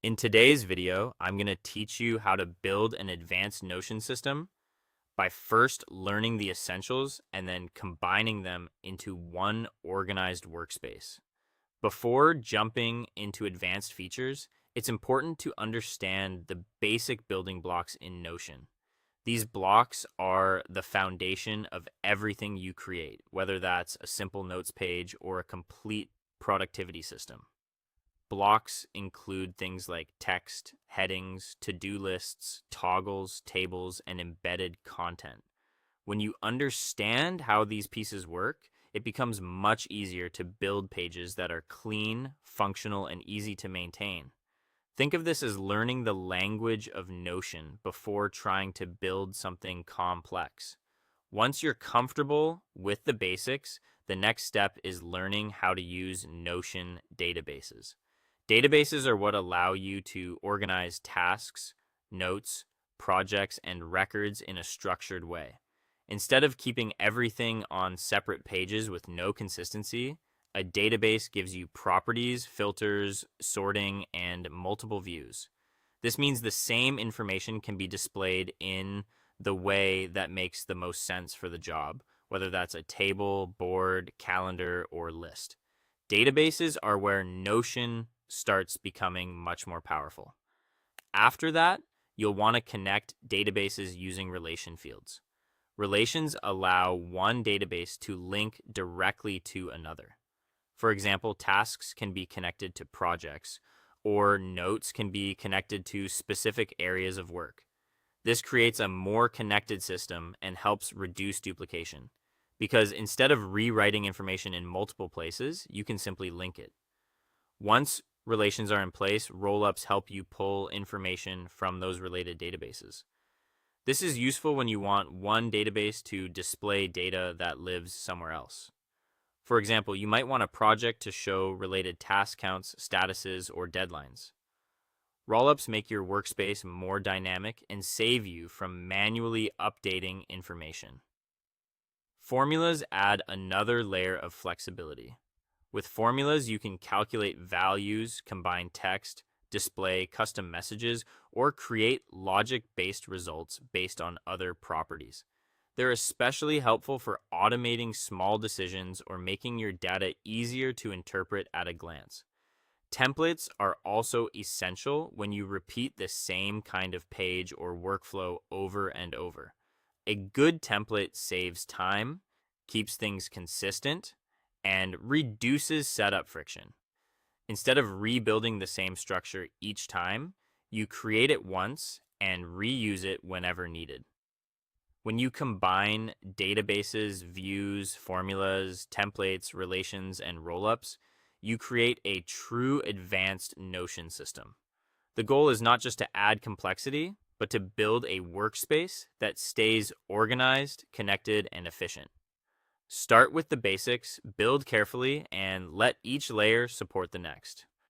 In today's video, I'm going to teach you how to build an advanced Notion system by first learning the essentials and then combining them into one organized workspace. Before jumping into advanced features, it's important to understand the basic building blocks in Notion. These blocks are the foundation of everything you create, whether that's a simple notes page or a complete productivity system. Blocks include things like text, headings, to-do lists, toggles, tables, and embedded content. When you understand how these pieces work, it becomes much easier to build pages that are clean, functional, and easy to maintain. Think of this as learning the language of Notion before trying to build something complex. Once you're comfortable with the basics, the next step is learning how to use Notion databases. Databases are what allow you to organize tasks, notes, projects, and records in a structured way. Instead of keeping everything on separate pages with no consistency, a database gives you properties, filters, sorting, and multiple views. This means the same information can be displayed in the way that makes the most sense for the job, whether that's a table, board, calendar, or list. Databases are where Notion starts becoming much more powerful. After that, you'll want to connect databases using relation fields. Relations allow one database to link directly to another. For example, tasks can be connected to projects, or notes can be connected to specific areas of work. This creates a more connected system and helps reduce duplication, because instead of rewriting information in multiple places, you can simply link it. Once relations are in place, roll-ups help you pull information from those related databases. This is useful when you want one database to display data that lives somewhere else. For example, you might want a project to show related task counts, statuses, or deadlines. Rollups make your workspace more dynamic and save you from manually updating information. Formulas add another layer of flexibility. With formulas, you can calculate values, combine text, display custom messages, or create logic-based results based on other properties. They're especially helpful for automating small decisions or making your data easier to interpret at a glance. Templates are also essential when you repeat the same kind of page or workflow over and over. A good template saves time, keeps things consistent, and reduces setup friction. Instead of rebuilding the same structure each time, you create it once and reuse it whenever needed. When you combine databases, views, formulas, templates, relations, and rollups, you create a true advanced Notion system. The goal is not just to add complexity, but to build a workspace that stays organized, connected, and efficient. Start with the basics, build carefully, and let each layer support the next.